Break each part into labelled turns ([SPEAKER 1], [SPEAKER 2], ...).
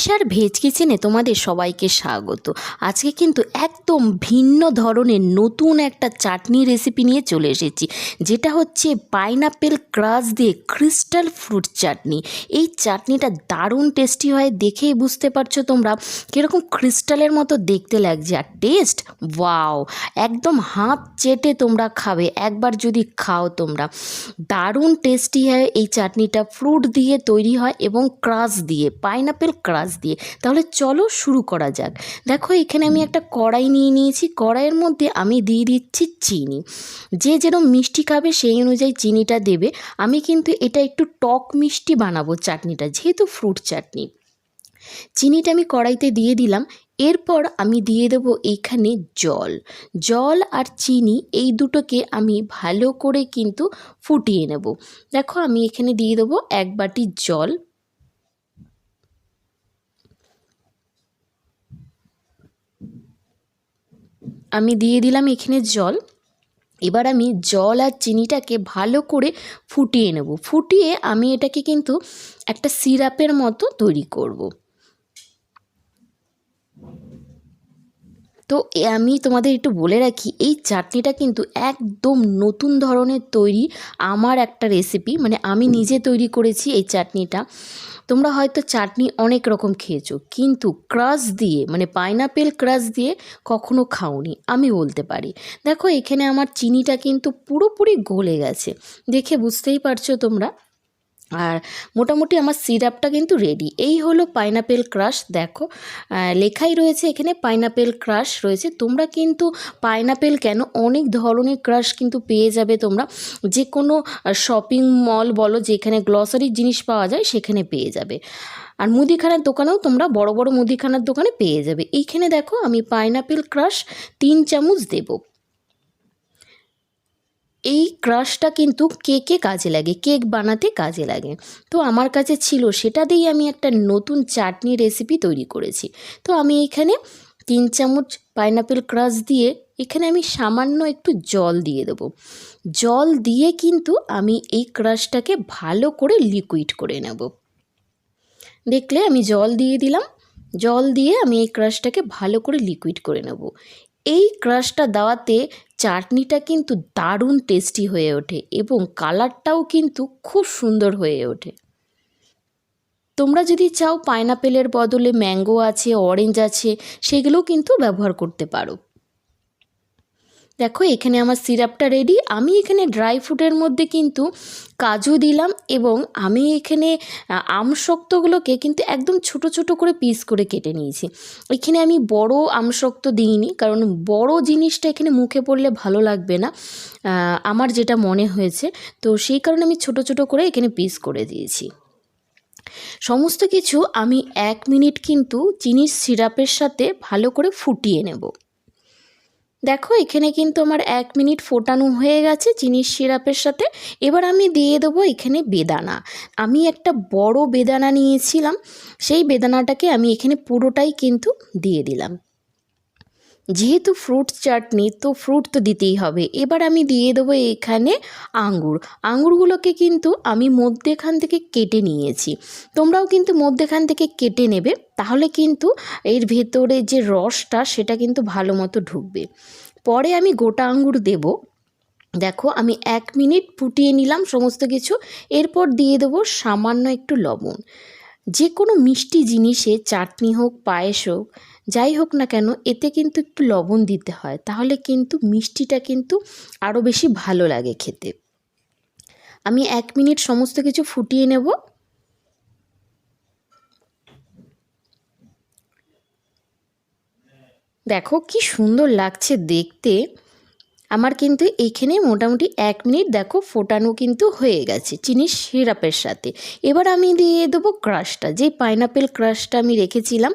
[SPEAKER 1] তৃষার veg কিচেনে তোমাদের সবাইকে স্বাগত। আজকে কিন্তু একদম ভিন্ন ধরনের নতুন একটা চাটনি রেসিপি নিয়ে চলে এসেছি, যেটা হচ্ছে পাইনাপেল ক্রাশ দিয়ে ক্রিস্টাল ফ্রুট চাটনি। এই চাটনিটা দারুণ টেস্টি হয়, দেখেই বুঝতে পারছো তোমরা কীরকম ক্রিস্টালের মতো দেখতে লাগছে। আর টেস্ট ওয়াও, একদম হাত চেটে তোমরা খাবে একবার যদি খাও তোমরা। দারুণ টেস্টি হয় এই চাটনিটা, ফ্রুট দিয়ে তৈরি হয় এবং ক্রাশ দিয়ে, পাইনাপেল ক্রাশ দিয়ে। তাহলে চলো শুরু করা যাক। দেখো এখানে আমি একটা কড়াই নিয়ে নিয়েছি, কড়াইয়ের মধ্যে আমি দিয়ে দিচ্ছি চিনি। যে যেরকম মিষ্টি খাবে সেই অনুযায়ী চিনিটা দেবে। আমি কিন্তু এটা একটু টক মিষ্টি বানাবো চাটনিটা, যেহেতু ফ্রুট চাটনি। চিনিটা আমি কড়াইতে দিয়ে দিলাম। এরপর আমি দিয়ে দেবো এইখানে জল আর চিনি, এই দুটোকে আমি ভালো করে কিন্তু ফুটিয়ে নেব। দেখো আমি এখানে দিয়ে দেবো 1 বাটি জল। আমি দিয়ে দিলাম এখানে জল। এবার আমি জল আর চিনিটাকে ভালো করে ফুটিয়ে নেব। ফুটিয়ে আমি এটাকে কিন্তু একটা সিরাপের মতো তৈরি করব। তো আমি তোমাদের একটু বলে রাখি, এই চাটনিটা কিন্তু একদম নতুন ধরনের তৈরি, আমার একটা রেসিপি, মানে আমি নিজে তৈরি করেছি এই চাটনিটা। তোমরা হয়তো চাটনি অনেক রকম খেয়েছো, কিন্তু ক্রাশ দিয়ে, মানে পাইনাপেল ক্রাশ দিয়ে কখনো খাওনি, আমি বলতে পারি। দেখো এখানে আমার চিনিটা কিন্তু পুরোপুরি গলে গেছে, দেখে বুঝতেই পারছো তোমরা। আর মোটামুটি আমার সিরাপটা কিন্তু রেডি। এই হলো পাইনাপেল ক্রাশ। দেখো লেখাই রয়েছে এখানে পাইনাপেল ক্রাশ রয়েছে। তোমরা কিন্তু পাইনাপেল কেন, অনেক ধরনের ক্রাশ কিন্তু পেয়ে যাবে তোমরা, যে কোনো শপিং মল বলো, যেখানে গ্লসারির জিনিস পাওয়া যায় সেখানে পেয়ে যাবে। আর মুদিখানার দোকানেও তোমরা, বড় বড় মুদিখানার দোকানে পেয়ে যাবে। এইখানে দেখো আমি পাইনাপেল ক্রাশ 3 চামচ দেবো। এই ক্রাশটা কিন্তু কেকে কাজে লাগে, কেক বানাতে কাজে লাগে। তো আমার কাছে ছিল, সেটা দিয়েই আমি একটা নতুন চাটনি রেসিপি তৈরি করেছি। তো আমি এখানে 3 চামচ পাইনাপেল ক্রাশ দিয়ে এখানে আমি সামান্য একটু জল দিয়ে দেবো। জল দিয়ে কিন্তু আমি এই ক্রাশটাকে ভালো করে লিকুইড করে নেব। দেখলে আমি জল দিয়ে দিলাম। জল দিয়ে আমি এই ক্রাশটাকে ভালো করে লিকুইড করে নেব। এই ক্রাশটা দেওয়াতে চাটনিটা কিন্তু দারুণ টেস্টি হয়ে ওঠে এবং কালারটাও কিন্তু খুব সুন্দর হয়ে ওঠে। তোমরা যদি চাও পাইনাপেলের বদলে ম্যাঙ্গো আছে, অরেঞ্জ আছে, সেগুলোও কিন্তু ব্যবহার করতে পারো। দেখো এখানে আমার সিরাপটা রেডি। আমি এখানে ড্রাই ফ্রুটের মধ্যে কিন্তু কাজু দিলাম, এবং আমি এখানে আমসত্ত্বগুলোকে কিন্তু একদম ছোট ছোট করে পিস করে কেটে নিয়েছি। এখানে আমি বড় আমসত্ত্ব দিইনি, কারণ বড় জিনিসটা এখানে মুখে পড়লে ভালো লাগবে না, আমার যেটা মনে হয়েছে। তো সেই কারণে আমি ছোট ছোট করে এখানে পিস করে দিয়েছি। সমস্ত কিছু আমি 1 মিনিট কিন্তু চিনির সিরাপের সাথে ভালো করে ফুটিয়ে নেব। দেখো এখানে কিন্তু আমার 1 মিনিট ফোটানো হয়ে গেছে চিনির সিরাপের সাথে। এবার আমি দিয়ে দেবো এখানে বেদানা। আমি একটা বড় বেদানা নিয়েছিলাম, সেই বেদানাটাকে আমি এখানে পুরোটাই কিন্তু দিয়ে দিলাম। যেহেতু ফ্রুট চাটনি, তো ফ্রুট তো দিতেই হবে। এবার আমি দিয়ে দেবো এখানে আঙুরগুলোকে কিন্তু আমি মধ্যেখান থেকে কেটে নিয়েছি। তোমরাও কিন্তু মধ্যেখান থেকে কেটে নেবে, তাহলে কিন্তু এর ভেতরে যে রসটা সেটা কিন্তু ভালো মতো ঢুকবে। পরে আমি গোটা আঙুর দেব। দেখো আমি 1 মিনিট ফুটিয়ে নিলাম সমস্ত কিছু। এরপর দিয়ে দেবো সামান্য একটু লবণ। যে কোনো মিষ্টি জিনিসে, চাটনি হোক, পায়েস হোক, যাই হোক না কেন, এতে কিন্তু একটু লবণ দিতে হয়, তাহলে কিন্তু মিষ্টিটা কিন্তু আরও বেশি ভালো লাগে খেতে। আমি 1 মিনিট সমস্ত কিছু ফুটিয়ে নেব। দেখো কি সুন্দর লাগছে দেখতে। আমার কিন্তু এইখানে মোটামুটি 1 মিনিট দেখো ফোটানো কিন্তু হয়ে গেছে চিনির সিরাপের সাথে। এবার আমি দিয়ে দেবো ক্রাশটা, যে পাইনাপেল ক্রাশটা আমি রেখেছিলাম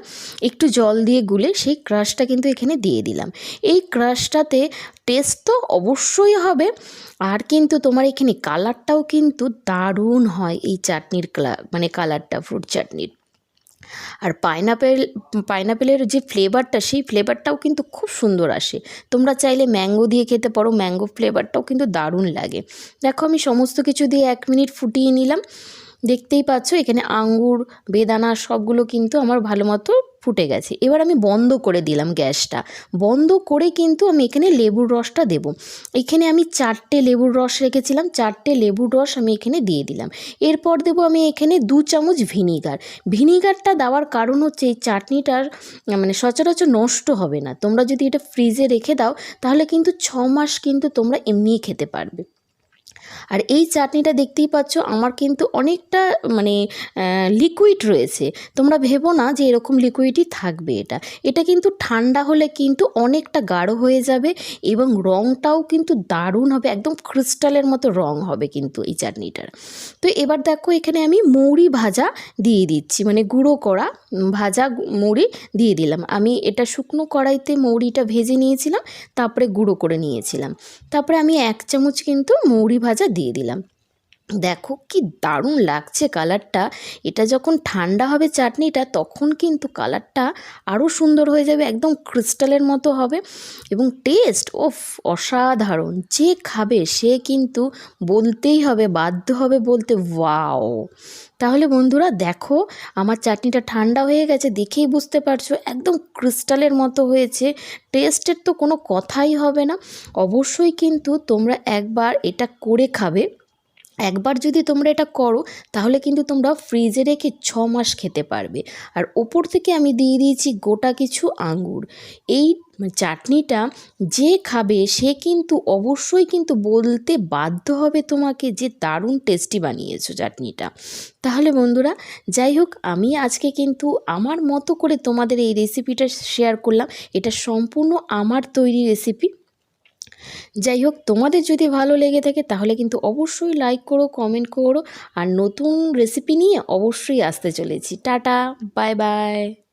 [SPEAKER 1] একটু জল দিয়ে গুলে, সেই ক্রাশটা কিন্তু এখানে দিয়ে দিলাম। এই ক্রাশটাতে টেস্ট তো অবশ্যই হবে, আর কিন্তু তোমার এখানে কালারটাও কিন্তু দারুণ হয় এই চাটনির মানে কালারটা, ফ্রুট চাটনির। আর পাইনাপেলের যে ফ্লেভারটা, সেই ফ্লেভারটাও কিন্তু খুব সুন্দর আসে। তোমরা চাইলে ম্যাঙ্গো দিয়ে খেতে পারো, ম্যাঙ্গো ফ্লেভারটাও কিন্তু দারুণ লাগে। দেখো আমি সমস্ত কিছু দিয়ে 1 মিনিট ফুটিয়ে নিলাম। দেখতেই পাচ্ছ এখানে আঙ্গুর বেদানা সবগুলো কিন্তু আমার ভালো মতো ফুটে গেছে। এবার আমি বন্ধ করে দিলাম গ্যাসটা। বন্ধ করে কিন্তু আমি এখানে লেবুর রসটা দেব। এখানে আমি 4টে লেবুর রস রেখেছিলাম, 4টে লেবুর রস আমি এখানে দিয়ে দিলাম। এরপর দেব আমি এখানে 2 চামচ ভিনিগার। ভিনিগারটা দেওয়ার কারণ হচ্ছে এই চাটনিটার মানে সচরাচর নষ্ট হবে না। তোমরা যদি এটা ফ্রিজে রেখে দাও তাহলে কিন্তু 6 মাস কিন্তু তোমরা এমনিই খেতে পারবে। আর এই চাটনিটা দেখতেই পাচ্ছ আমার কিন্তু অনেকটা মানে লিকুইড রয়েছে। তোমরা ভেবো না যে এরকম লিকুইডই থাকবে এটা। এটা কিন্তু ঠান্ডা হলে কিন্তু অনেকটা গাঢ় হয়ে যাবে এবং রঙটাও কিন্তু দারুণ হবে, একদম ক্রিস্টালের মতো রঙ হবে কিন্তু এই চাটনিটার। তো এবার দেখো এখানে আমি মৌরি ভাজা দিয়ে দিচ্ছি, মানে গুঁড়ো করা ভাজা মৌরি দিয়ে দিলাম। আমি এটা শুকনো কড়াইতে মৌরিটা ভেজে নিয়েছিলাম, তারপরে গুঁড়ো করে নিয়েছিলাম। তারপরে আমি 1 চামচ কিন্তু মৌরি ভাজা দিয়ে দিলাম। দেখো কি দারুণ লাগছে কালারটা। এটা যখন ঠান্ডা হবে চাটনিটা তখন কিন্তু কালারটা আরও সুন্দর হয়ে যাবে, একদম ক্রিস্টালের মতো হবে এবং টেস্ট অসাধারণ। যে খাবে সে কিন্তু বলতেই হবে, বাধ্য হবে বলতে ওয়াও। তাহলে বন্ধুরা দেখো আমার চাটনিটা ঠান্ডা হয়ে গেছে, দেখেই বুঝতে পারছো একদম ক্রিস্টালের মতো হয়েছে। টেস্টের তো কোনো কথাই হবে না। অবশ্যই কিন্তু তোমরা একবার এটা করে খাবে। একবার যদি তোমরা এটা করো তাহলে কিন্তু তোমরা ফ্রিজে রেখে 6 মাস খেতে পারবে। আর ওপর থেকে আমি দিয়ে দিয়েছি গোটা কিছু আঙ্গুর। এই চাটনিটা যে খাবে সে কিন্তু অবশ্যই কিন্তু বলতে বাধ্য হবে তোমাকে যে দারুণ টেস্টি বানিয়েছো চাটনিটা। তাহলে বন্ধুরা যাই হোক, আমি আজকে কিন্তু আমার মতো করে তোমাদের এই রেসিপিটা শেয়ার করলাম। এটা সম্পূর্ণ আমার তৈরি রেসিপি। যাই হোক, তোমাদের যদি ভালো লেগে থাকে তাহলে কিন্তু অবশ্যই লাইক করো, কমেন্ট করো। আর নতুন রেসিপি নিয়ে অবশ্যই আসতে চলেছি। Tata, bye bye.